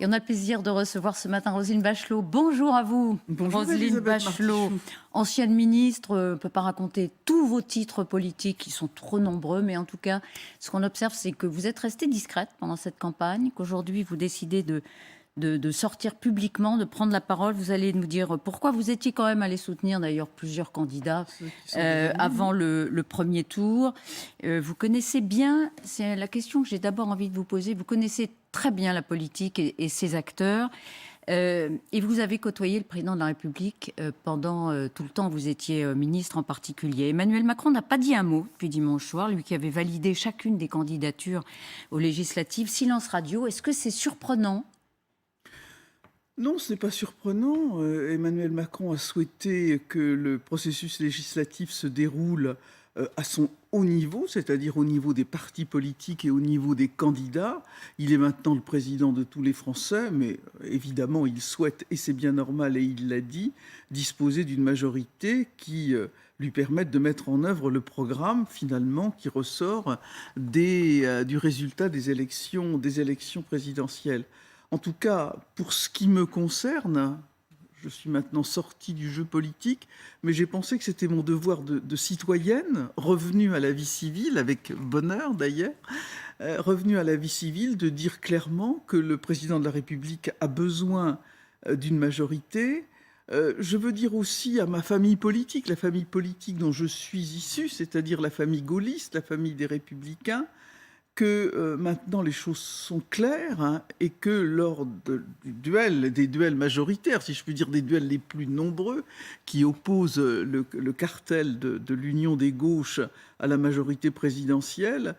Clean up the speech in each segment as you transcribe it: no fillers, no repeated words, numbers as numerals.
Et on a le plaisir de recevoir ce matin Roselyne Bachelot. Bonjour à vous. Bonjour Roselyne Elisabeth Bachelot, Martichoux. ancienne ministre, on ne peut pas raconter tous vos titres politiques, qui sont trop nombreux, mais en tout cas, ce qu'on observe, c'est que vous êtes restée discrète pendant cette campagne, qu'aujourd'hui vous décidez de sortir publiquement, de prendre la parole. Vous allez nous dire pourquoi vous étiez quand même allé soutenir d'ailleurs plusieurs candidats Ceux qui sont des amis. avant le premier tour. Vous connaissez bien, c'est la question que j'ai d'abord envie de vous poser, vous connaissez très bien la politique et ses acteurs. Et vous avez côtoyé le président de la République pendant tout le temps où vous étiez ministre en particulier. Emmanuel Macron n'a pas dit un mot depuis dimanche soir, lui qui avait validé chacune des candidatures aux législatives. Silence radio, est-ce que c'est surprenant ? Non, ce n'est pas surprenant. Emmanuel Macron a souhaité que le processus législatif se déroule à son haut niveau, c'est-à-dire au niveau des partis politiques et au niveau des candidats. Il est maintenant le président de tous les Français, mais évidemment, il souhaite, et c'est bien normal, et il l'a dit, disposer d'une majorité qui lui permette de mettre en œuvre le programme, finalement, qui ressort du résultat des élections présidentielles. En tout cas, pour ce qui me concerne, je suis maintenant sortie du jeu politique, mais j'ai pensé que c'était mon devoir de citoyenne, revenue à la vie civile, avec bonheur d'ailleurs, revenue à la vie civile, de dire clairement que le président de la République a besoin d'une majorité. Je veux dire aussi à ma famille politique, la famille politique dont je suis issue, c'est-à-dire la famille gaulliste, la famille des Républicains, que maintenant les choses sont claires, hein, et que lors des duels majoritaires, si je puis dire des duels les plus nombreux, qui opposent le cartel de l'union des gauches à la majorité présidentielle,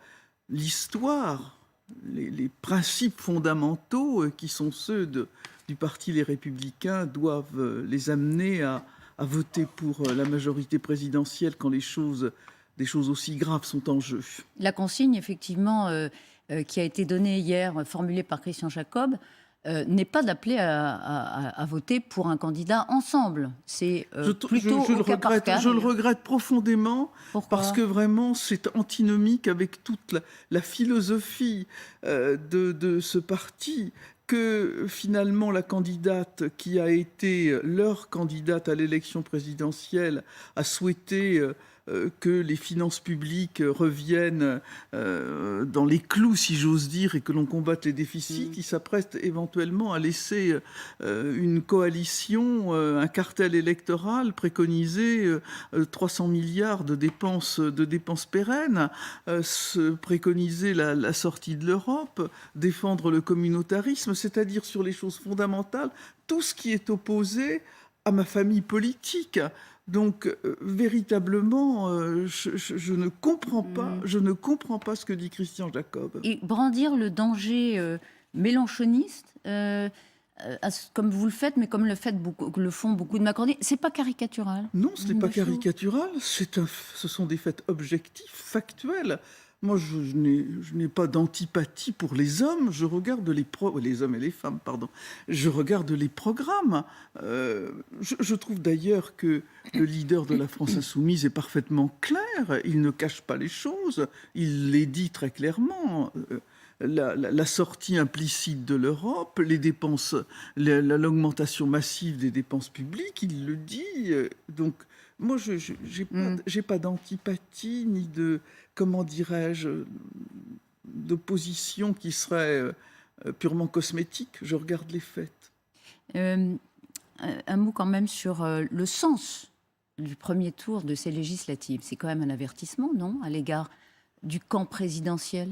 l'histoire, les principes fondamentaux qui sont ceux du Parti Les Républicains doivent les amener à voter pour la majorité présidentielle quand des choses aussi graves sont en jeu. La consigne, effectivement, qui a été donnée hier, formulée par Christian Jacob, n'est pas d'appeler à voter pour un candidat ensemble. C'est plutôt au cas par cas. Je le regrette profondément. Pourquoi ? Parce que vraiment, c'est antinomique avec toute la philosophie de ce parti, que finalement la candidate qui a été leur candidate à l'élection présidentielle a souhaité que les finances publiques reviennent dans les clous, si j'ose dire, et que l'on combatte les déficits. Il s'apprête éventuellement à laisser une coalition, un cartel électoral préconiser 300 milliards de dépenses pérennes, préconiser la sortie de l'Europe, défendre le communautarisme, c'est-à-dire sur les choses fondamentales, tout ce qui est opposé à ma famille politique. Donc, véritablement, je ne comprends pas ce que dit Christian Jacob. Et brandir le danger mélenchoniste, comme vous le faites, mais comme le font beaucoup de macronistes, c'est pas caricatural. Non, ce n'est pas caricatural, ce sont des faits objectifs, factuels. Moi, je n'ai pas d'antipathie pour les hommes. Je regarde les hommes et les femmes, pardon. Je regarde les programmes. Je trouve d'ailleurs que le leader de la France insoumise est parfaitement clair. Il ne cache pas les choses. Il les dit très clairement. La sortie implicite de l'Europe, les dépenses, l'augmentation massive des dépenses publiques, il le dit. Donc, moi, j'ai pas d'antipathie ni de, comment dirais-je, d'opposition qui serait purement cosmétique. Je regarde les faits. Un mot quand même sur le sens du premier tour de ces législatives. C'est quand même un avertissement, non, à l'égard du camp présidentiel ?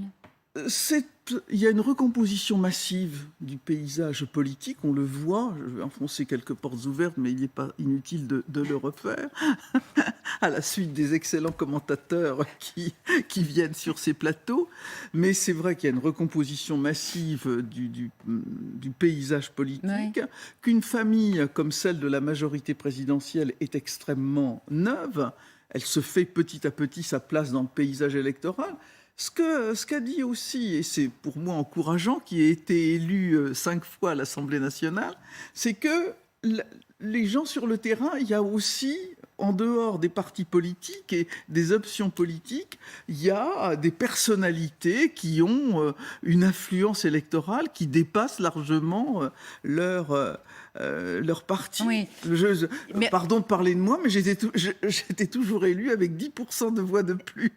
Il y a une recomposition massive du paysage politique, on le voit. Je vais enfoncer quelques portes ouvertes, mais il n'est pas inutile de le refaire, à la suite des excellents commentateurs qui viennent sur ces plateaux. Mais c'est vrai qu'il y a une recomposition massive du paysage politique, oui. Qu'une famille comme celle de la majorité présidentielle est extrêmement neuve. Elle se fait petit à petit sa place dans le paysage électoral. Ce qu'a dit aussi, et c'est pour moi encourageant, qui a été élu 5 fois à l'Assemblée nationale, c'est que les gens sur le terrain, il y a aussi en dehors des partis politiques et des options politiques, il y a des personnalités qui ont une influence électorale qui dépasse largement leur parti. Oui. Mais Pardon de parler de moi, mais j'étais toujours élu avec 10% de voix de plus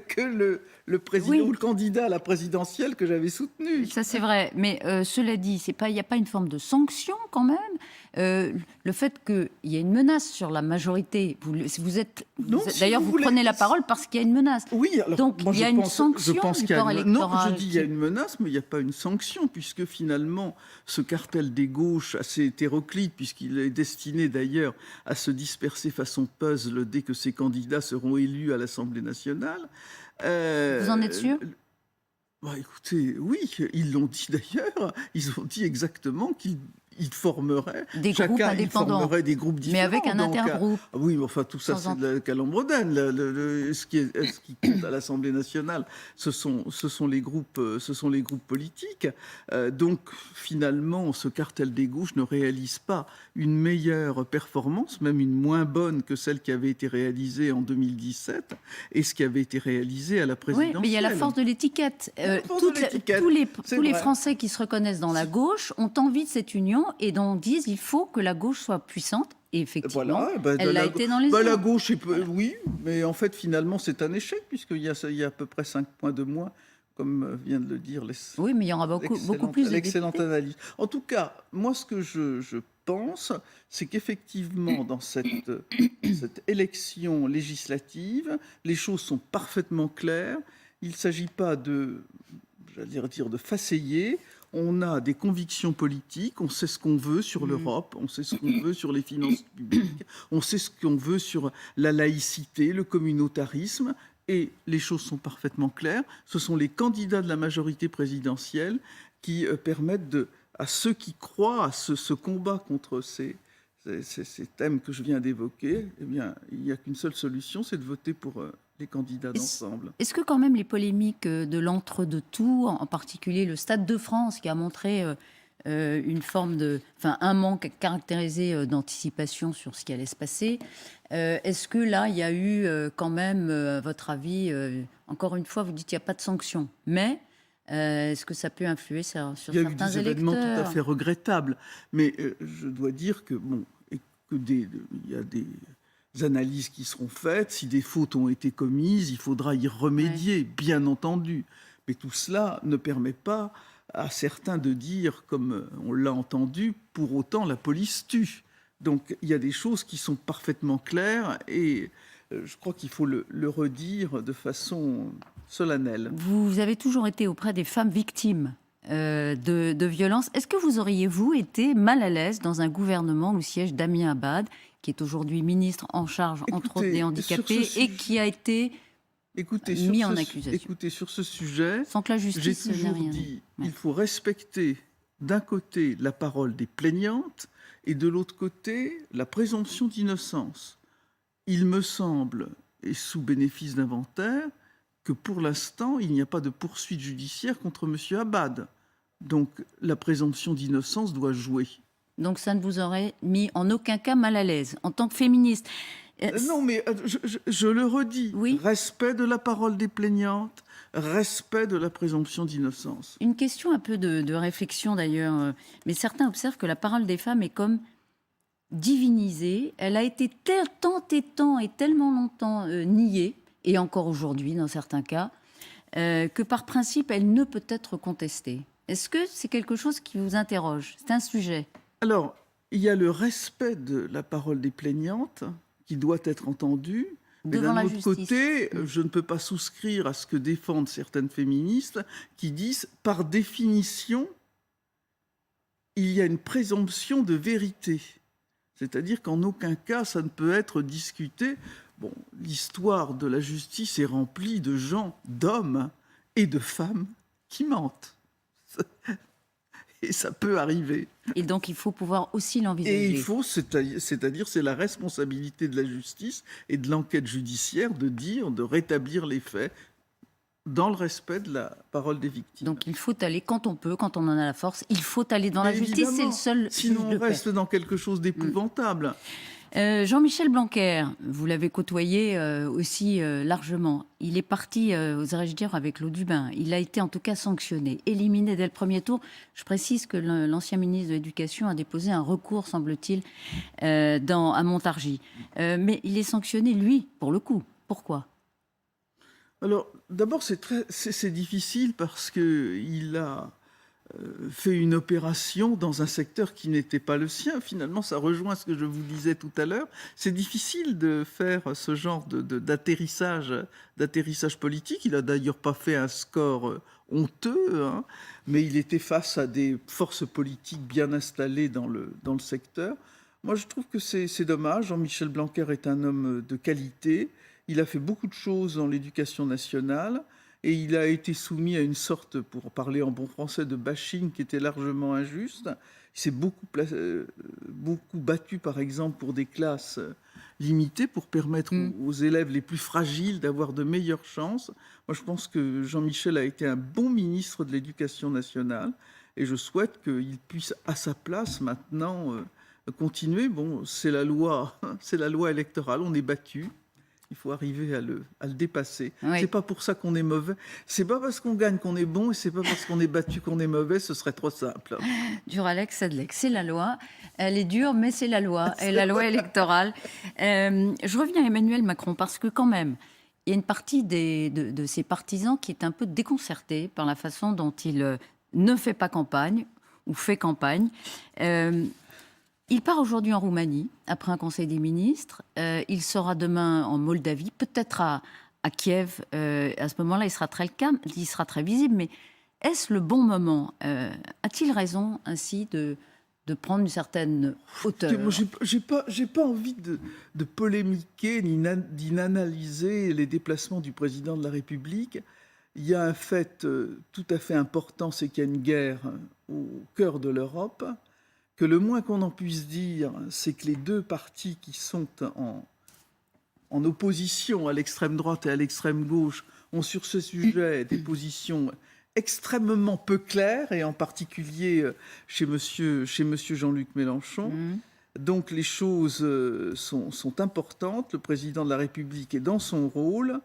que le président oui, ou le candidat à la présidentielle que j'avais soutenu. ça c'est vrai. Mais cela dit, il n'y a pas une forme de sanction quand même. Le fait qu'il y ait une menace sur la majorité, d'ailleurs, vous prenez la parole parce qu'il y a une menace. Oui, alors, donc moi, il y a une sanction du corps électoral. Non, je dis il y a une menace, mais il n'y a pas une sanction, puisque finalement, ce cartel des gauches assez hétéroclite, puisqu'il est destiné d'ailleurs à se disperser façon puzzle dès que ses candidats seront élus à l'Assemblée nationale. Vous en êtes sûr ? Bah, écoutez, oui, ils l'ont dit d'ailleurs. Ils ont dit exactement qu'ils formeraient des groupes indépendants. Il formerait des groupes différents. Mais avec un intergroupe. Oui, mais enfin, tout ça, c'est de la calambredaine. Ce qui compte à l'Assemblée nationale, ce sont les groupes politiques. Donc, finalement, ce cartel des gauches ne réalise pas une meilleure performance, même une moins bonne que celle qui avait été réalisée en 2017 et ce qui avait été réalisé à la présidentielle. Oui, mais il y a la force de l'étiquette. Tous les Français qui se reconnaissent dans la gauche ont envie de cette union et dont disent qu'il faut que la gauche soit puissante. Et effectivement, elle l'a été dans les urnes. La gauche, oui, mais en fait, finalement, c'est un échec, puisqu'il y a à peu près 5 points de moins, comme vient de le dire oui, mais il y aura beaucoup plus de l'excellente analyse. En tout cas, moi, ce que je pense, c'est qu'effectivement, dans cette élection législative, les choses sont parfaitement claires. Il ne s'agit pas de façayer. On a des convictions politiques, on sait ce qu'on veut sur l'Europe, on sait ce qu'on veut sur les finances publiques, on sait ce qu'on veut sur la laïcité, le communautarisme, et les choses sont parfaitement claires. Ce sont les candidats de la majorité présidentielle qui permettent à ceux qui croient à ce combat contre ces thèmes que je viens d'évoquer, eh bien, il n'y a qu'une seule solution, c'est de voter pour les candidats d'ensemble. Est-ce que quand même les polémiques de l'entre-deux-tours, en particulier le Stade de France qui a montré un manque caractérisé d'anticipation sur ce qui allait se passer, est-ce que là, il y a eu quand même, à votre avis, encore une fois, vous dites qu'il n'y a pas de sanction, mais est-ce que ça peut influer sur certains électeurs ? Il y a eu des événements tout à fait regrettables, mais je dois dire que il y a des analyses qui seront faites. Si des fautes ont été commises, il faudra y remédier, bien entendu. Mais tout cela ne permet pas à certains de dire, comme on l'a entendu, pour autant la police tue. Donc il y a des choses qui sont parfaitement claires et je crois qu'il faut le redire de solennelle. Vous avez toujours été auprès des femmes victimes de violences. Est-ce que vous auriez, vous, été mal à l'aise dans un gouvernement où siège Damien Abad, qui est aujourd'hui ministre en charge, entre autres, des handicapés, et qui a été mis en accusation? Écoutez, sur ce sujet, sans que la justice j'ai toujours dit il faut respecter d'un côté la parole des plaignantes et de l'autre côté la présomption d'innocence. Il me semble, et sous bénéfice d'inventaire, que pour l'instant, il n'y a pas de poursuite judiciaire contre M. Abad. Donc la présomption d'innocence doit jouer. Donc ça ne vous aurait mis en aucun cas mal à l'aise, en tant que féministe. Non, mais je le redis. Oui. Respect de la parole des plaignantes, respect de la présomption d'innocence. Une question un peu de réflexion d'ailleurs, mais certains observent que la parole des femmes est comme divinisée. Elle a été tant et tellement longtemps niée, et encore aujourd'hui dans certains cas, que par principe, elle ne peut être contestée. Est-ce que c'est quelque chose qui vous interroge ? C'est un sujet. Alors, il y a le respect de la parole des plaignantes qui doit être entendu. Mais d'un autre côté, je ne peux pas souscrire à ce que défendent certaines féministes qui disent, par définition, il y a une présomption de vérité. C'est-à-dire qu'en aucun cas, ça ne peut être discuté. Bon, l'histoire de la justice est remplie de gens, d'hommes et de femmes qui mentent. Et ça peut arriver. Et donc, il faut pouvoir aussi l'envisager. Et il faut, c'est-à-dire, c'est la responsabilité de la justice et de l'enquête judiciaire de rétablir les faits dans le respect de la parole des victimes. Donc, il faut aller, quand on peut, quand on en a la force, il faut aller dans la justice, c'est le seul... Sinon, on reste dans quelque chose d'épouvantable. Jean-Michel Blanquer, vous l'avez côtoyé aussi largement. Il est parti, oserais-je dire, avec l'eau du bain. Il a été en tout cas sanctionné, éliminé dès le premier tour. Je précise que l'ancien ministre de l'Éducation a déposé un recours, semble-t-il, à Montargis. Mais il est sanctionné, lui, pour le coup. Pourquoi? Alors, d'abord, c'est difficile parce qu'il a fait une opération dans un secteur qui n'était pas le sien. Finalement, ça rejoint ce que je vous disais tout à l'heure. C'est difficile de faire ce genre d'atterrissage politique. Il n'a d'ailleurs pas fait un score honteux, hein, mais il était face à des forces politiques bien installées dans le secteur. Moi, je trouve que c'est dommage. Jean-Michel Blanquer est un homme de qualité. Il a fait beaucoup de choses dans l'éducation nationale. Et il a été soumis à une sorte, pour parler en bon français, de bashing qui était largement injuste. Il s'est beaucoup battu, par exemple, pour des classes limitées, pour permettre aux élèves les plus fragiles d'avoir de meilleures chances. Moi, je pense que Jean-Michel a été un bon ministre de l'Éducation nationale et je souhaite qu'il puisse, à sa place, maintenant, continuer. Bon, c'est la loi électorale, on est battu. Il faut arriver à le dépasser. Oui. C'est pas pour ça qu'on est mauvais. C'est pas parce qu'on gagne qu'on est bon et c'est pas parce qu'on est battu qu'on est mauvais. Ce serait trop simple. Duralex, Sadlex, c'est la loi. Elle est dure, mais c'est la loi. Et la loi électorale. Je reviens à Emmanuel Macron parce que quand même, il y a une partie de ses partisans qui est un peu déconcertée par la façon dont il ne fait pas campagne ou fait campagne. Il part aujourd'hui en Roumanie, après un conseil des ministres. Il sera demain en Moldavie, peut-être à Kiev. À ce moment-là, il sera très visible. Mais est-ce le bon moment? A-t-il raison ainsi de prendre une certaine hauteur? Moi, j'ai pas envie de polémiquer ni d'analyser les déplacements du président de la République. Il y a un fait tout à fait important, c'est qu'il y a une guerre au cœur de l'Europe. Que le moins qu'on en puisse dire, c'est que les deux partis qui sont en opposition à l'extrême droite et à l'extrême gauche ont sur ce sujet des positions extrêmement peu claires, et en particulier chez monsieur Jean-Luc Mélenchon. Donc les choses sont importantes. Le président de la République est dans son rôle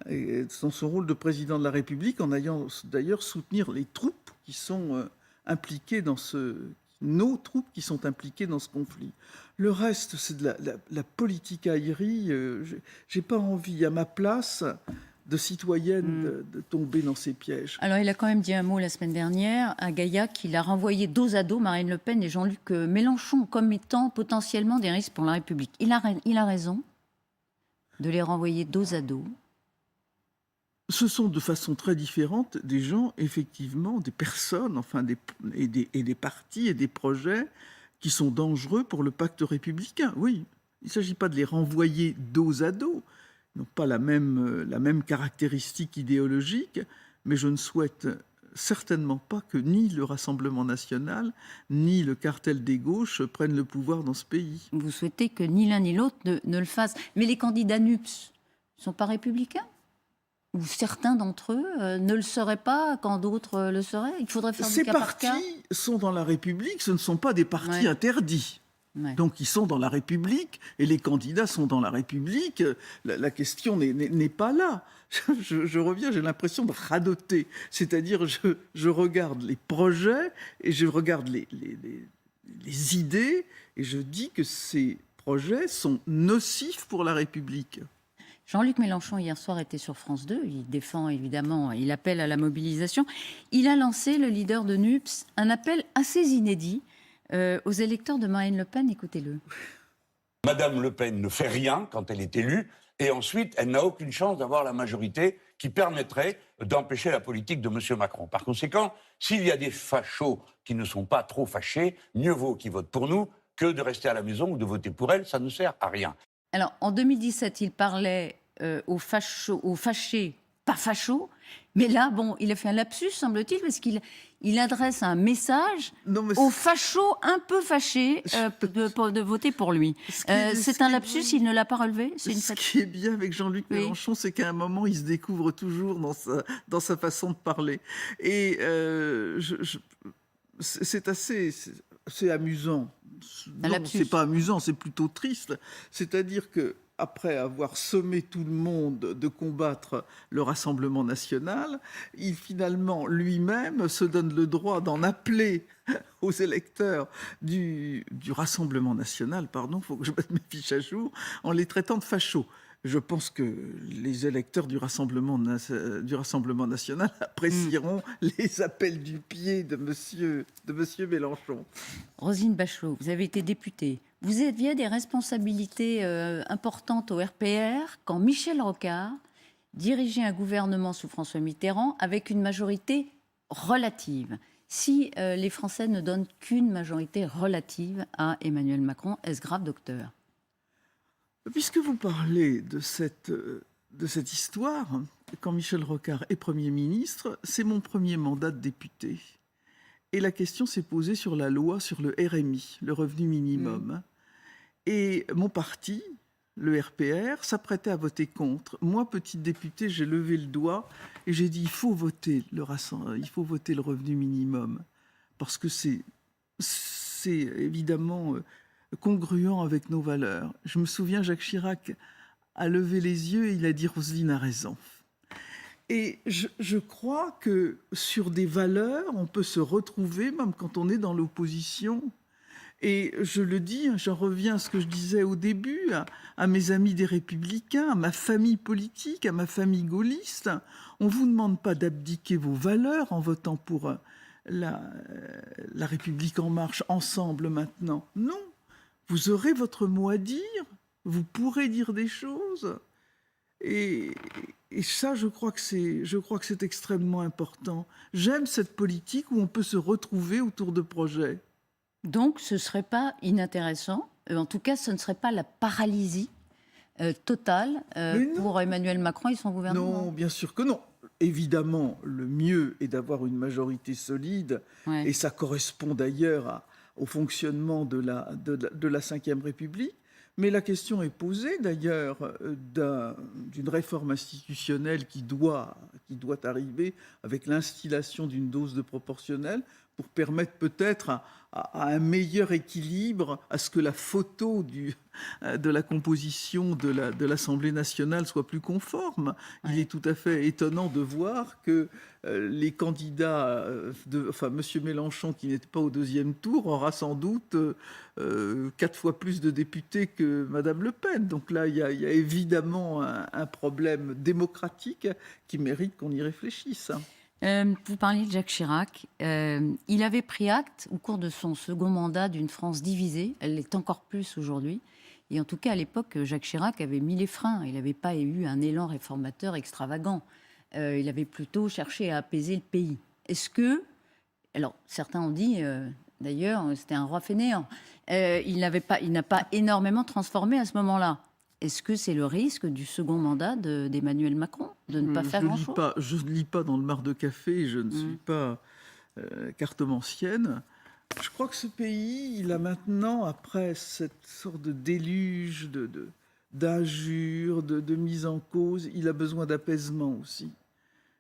de président de la République, en allant d'ailleurs soutenir les troupes qui sont impliquées dans nos troupes qui sont impliquées dans ce conflit. Le reste, c'est de la politique aérie. J'ai pas envie, à ma place de citoyenne, de tomber dans ces pièges. Alors, il a quand même dit un mot la semaine dernière à Gaillac qu'il a renvoyé dos à dos Marine Le Pen et Jean-Luc Mélenchon comme étant potentiellement des risques pour la République. Il a raison de les renvoyer dos à dos. Ce sont de façon très différente des gens, effectivement, des personnes, enfin, et des partis et des projets qui sont dangereux pour le pacte républicain. Oui, il ne s'agit pas de les renvoyer dos à dos. Ils n'ont pas la même caractéristique idéologique, mais je ne souhaite certainement pas que ni le Rassemblement national, ni le cartel des gauches prennent le pouvoir dans ce pays. Vous souhaitez que ni l'un ni l'autre ne le fassent. Mais les candidats NUPS ne sont pas républicains? Ou certains d'entre eux ne le seraient pas quand d'autres le seraient? Il faudrait faire du cas par cas. Ces partis sont dans la République, ce ne sont pas des partis interdits. Ouais. Donc ils sont dans la République et les candidats sont dans la République. La question n'est pas là. Je reviens, j'ai l'impression de radoter. C'est-à-dire, je regarde les projets et je regarde les idées et je dis que ces projets sont nocifs pour la République. Jean-Luc Mélenchon, hier soir, était sur France 2. Il défend, évidemment, il appelle à la mobilisation. Il a lancé, le leader de NUPS, un appel assez inédit aux électeurs de Marine Le Pen. Écoutez-le. Madame Le Pen ne fait rien quand elle est élue, et ensuite, elle n'a aucune chance d'avoir la majorité qui permettrait d'empêcher la politique de M. Macron. Par conséquent, s'il y a des fachos qui ne sont pas trop fâchés, mieux vaut qu'ils votent pour nous que de rester à la maison ou de voter pour elle. Ça ne sert à rien. Alors, en 2017, il parlait aux fâchés, pas fachos. Mais là, bon, il a fait un lapsus, semble-t-il, parce qu'il adresse un message aux fachos un peu fâchés de voter pour lui. C'est un lapsus, il ne l'a pas relevé. Ce qui est bien avec Jean-Luc Mélenchon, c'est qu'à un moment, il se découvre toujours dans sa façon de parler. Et c'est assez amusant Un non, lapsus. c'est pas amusant, c'est plutôt triste. C'est-à-dire que après avoir sommé tout le monde de combattre le Rassemblement national, il finalement lui-même se donne le droit d'en appeler aux électeurs du Rassemblement national, pardon, il faut que je mette mes fiches à jour, en les traitant de fachos. Je pense que les électeurs du Rassemblement national apprécieront les appels du pied de monsieur Mélenchon. Roselyne Bachelot, vous avez été députée. Vous aviez des responsabilités importantes au RPR quand Michel Rocard dirigeait un gouvernement sous François Mitterrand avec une majorité relative. Si les Français ne donnent qu'une majorité relative à Emmanuel Macron, est-ce grave, docteur? Puisque vous parlez de cette histoire, quand Michel Rocard est Premier ministre, c'est mon premier mandat de député. Et la question s'est posée sur la loi sur le RMI, le revenu minimum. Et mon parti, le RPR, s'apprêtait à voter contre. Moi, petite députée, j'ai levé le doigt et j'ai dit il faut voter le revenu minimum. Parce que c'est évidemment congruent avec nos valeurs. Je me souviens, Jacques Chirac a levé les yeux et il a dit « Roselyne a raison ». Et je crois que sur des valeurs, on peut se retrouver même quand on est dans l'opposition. Et je le dis, j'en reviens à ce que je disais au début, à mes amis des Républicains, à ma famille politique, à ma famille gaulliste. On ne vous demande pas d'abdiquer vos valeurs en votant pour la République en marche ensemble maintenant. Non. Vous aurez votre mot à dire, vous pourrez dire des choses. Et ça, je crois que c'est extrêmement important. J'aime cette politique où on peut se retrouver autour de projets. Donc, ce ne serait pas inintéressant. En tout cas, ce ne serait pas la paralysie totale pour Emmanuel Macron et son gouvernement. Non, bien sûr que non. Évidemment, le mieux est d'avoir une majorité solide. Ouais. Et ça correspond d'ailleurs au fonctionnement de la Ve République. Mais la question est posée d'ailleurs d'une réforme institutionnelle qui doit arriver avec l'instillation d'une dose de proportionnelle pour permettre peut-être à un meilleur équilibre, à ce que la photo de la composition de l'Assemblée nationale soit plus conforme. Ouais. Il est tout à fait étonnant de voir que les candidats, M. Mélenchon, qui n'était pas au deuxième tour, aura sans doute 4 fois plus de députés que Mme Le Pen. Donc là, il y a évidemment un problème démocratique qui mérite qu'on y réfléchisse. Vous parliez de Jacques Chirac. Il avait pris acte, au cours de son second mandat, d'une France divisée. Elle l'est encore plus aujourd'hui. Et en tout cas, à l'époque, Jacques Chirac avait mis les freins. Il n'avait pas eu un élan réformateur extravagant. Il avait plutôt cherché à apaiser le pays. Est-ce que... Alors, certains ont dit, d'ailleurs, c'était un roi fainéant. Il n'a pas énormément transformé à ce moment-là. Est-ce que c'est le risque du second mandat d'Emmanuel Macron, de ne pas faire grand-chose? Je ne lis pas dans le mar de café, je ne suis pas cartomancienne. Je crois que ce pays, il a maintenant, après cette sorte de déluge, d'injures, de mise en cause, il a besoin d'apaisement aussi.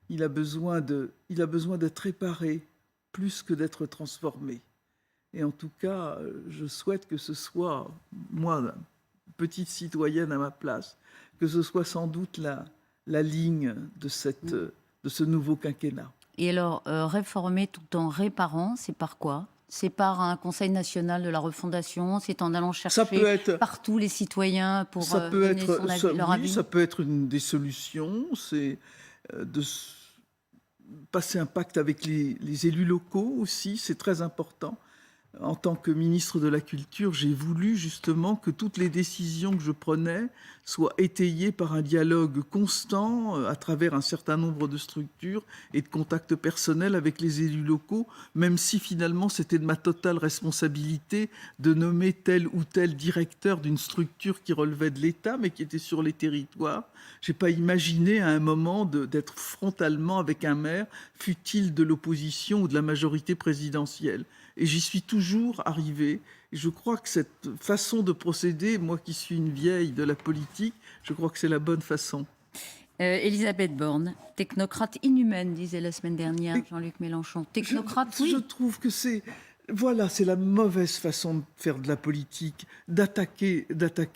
Il a besoin d'être réparé, plus que d'être transformé. Et en tout cas, je souhaite que ce soit, moi, petite citoyenne à ma place, que ce soit sans doute la ligne de ce nouveau quinquennat. Et alors, réformer tout en réparant, c'est par quoi? C'est par un Conseil national de la refondation? C'est en allant chercher partout les citoyens pour donner leur avis? Ça peut être une des solutions. C'est de passer un pacte avec les élus locaux aussi, c'est très important. En tant que ministre de la Culture, j'ai voulu justement que toutes les décisions que je prenais soient étayées par un dialogue constant à travers un certain nombre de structures et de contacts personnels avec les élus locaux, même si finalement c'était de ma totale responsabilité de nommer tel ou tel directeur d'une structure qui relevait de l'État mais qui était sur les territoires. Je n'ai pas imaginé à un moment d'être frontalement avec un maire, fût-il de l'opposition ou de la majorité présidentielle. Et j'y suis toujours arrivé. Et je crois que cette façon de procéder, moi qui suis une vieille de la politique, je crois que c'est la bonne façon. Elisabeth Borne, technocrate inhumaine, disait la semaine dernière Jean-Luc Mélenchon. Technocrate, oui. Je trouve que c'est Voilà, c'est la mauvaise façon de faire de la politique, d'attaquer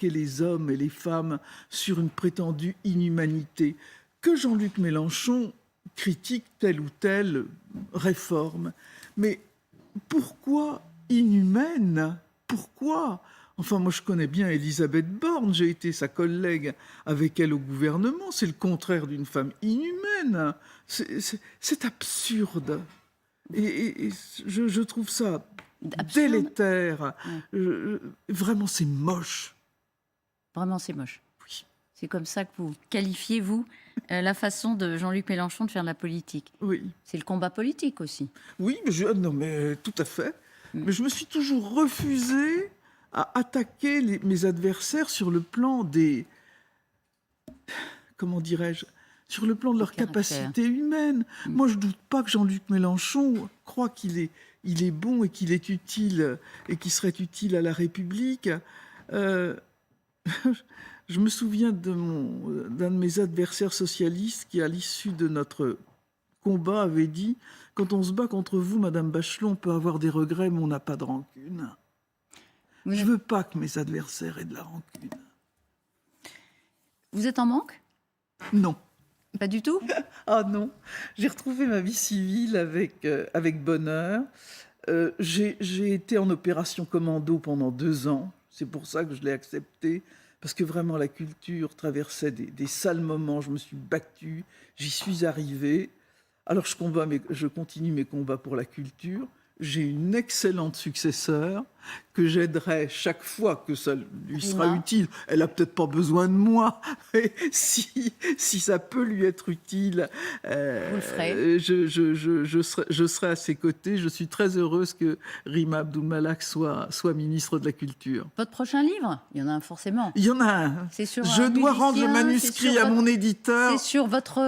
les hommes et les femmes sur une prétendue inhumanité. Que Jean-Luc Mélenchon critique telle ou telle réforme, mais pourquoi inhumaine? Pourquoi? Enfin, moi, je connais bien Elisabeth Borne, j'ai été sa collègue avec elle au gouvernement. C'est le contraire d'une femme inhumaine. C'est absurde. Et je trouve ça Absurde. délétère. Vraiment, c'est moche. Vraiment, c'est moche. Oui. C'est comme ça que vous qualifiez, vous, la façon de Jean-Luc Mélenchon de faire de la politique. Oui, C'est le combat politique aussi. oui, non, mais tout à fait. Mais je me suis toujours refusé à attaquer mes adversaires sur le plan des... Comment dirais-je? Sur le plan de leur caractère. capacité humaine. Moi, je ne doute pas que Jean-Luc Mélenchon croit qu'il est bon et qu'il est utile et qu'il serait utile à la République. Je me souviens d'un de mes adversaires socialistes qui, à l'issue de notre combat, avait dit « Quand on se bat contre vous, Madame Bachelot, on peut avoir des regrets, mais on n'a pas de rancune. » Vous Je êtes- veux pas que mes adversaires aient de la rancune. Vous êtes en manque? Non. Pas du tout? Ah non, j'ai retrouvé ma vie civile avec bonheur. J'ai été en opération commando pendant 2 ans. C'est pour ça que je l'ai accepté. Parce que vraiment, la culture traversait des sales moments. Je me suis battu, j'y suis arrivé. Alors je continue mes combats pour la culture. J'ai une excellente successeur que j'aiderai chaque fois que ça lui sera Rima. utile. Elle a peut-être pas besoin de moi, mais si ça peut lui être utile, Vous le ferez. je serai à ses côtés. Je suis très heureuse que Rima Abdul-Malak soit ministre de la Culture. Votre prochain livre? Il y en a un forcément. Il y en a un. C'est sur Je un dois rendre le musicien, c'est manuscrit sur à mon votre- éditeur. C'est sur votre.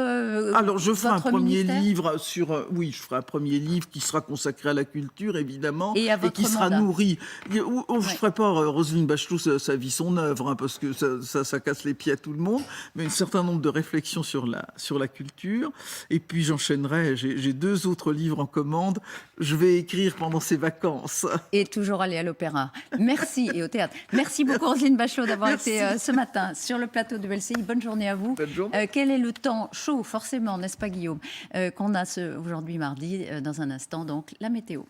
Alors, je ferai un votre premier ministère livre sur... oui, je ferai un premier livre qui sera consacré à la culture, évidemment, Et à votre qui sera mandat. nourri. Je ne Ouais. ferai pas Roselyne Bachelot, sa vie, son œuvre, hein, parce que ça casse les pieds à tout le monde, mais un certain nombre de réflexions sur la culture. Et puis, j'enchaînerai. J'ai 2 autres livres en commande. Je vais écrire pendant ces vacances. Et toujours aller à l'opéra. Merci, et au théâtre. Merci beaucoup, Roselyne Bachelot, d'avoir Merci. été ce matin sur le plateau de LCI. Bonne journée à vous. Bonne journée. Quel est le temps chaud, forcément, n'est-ce pas, Guillaume, qu'on a aujourd'hui mardi, dans un instant, donc la météo.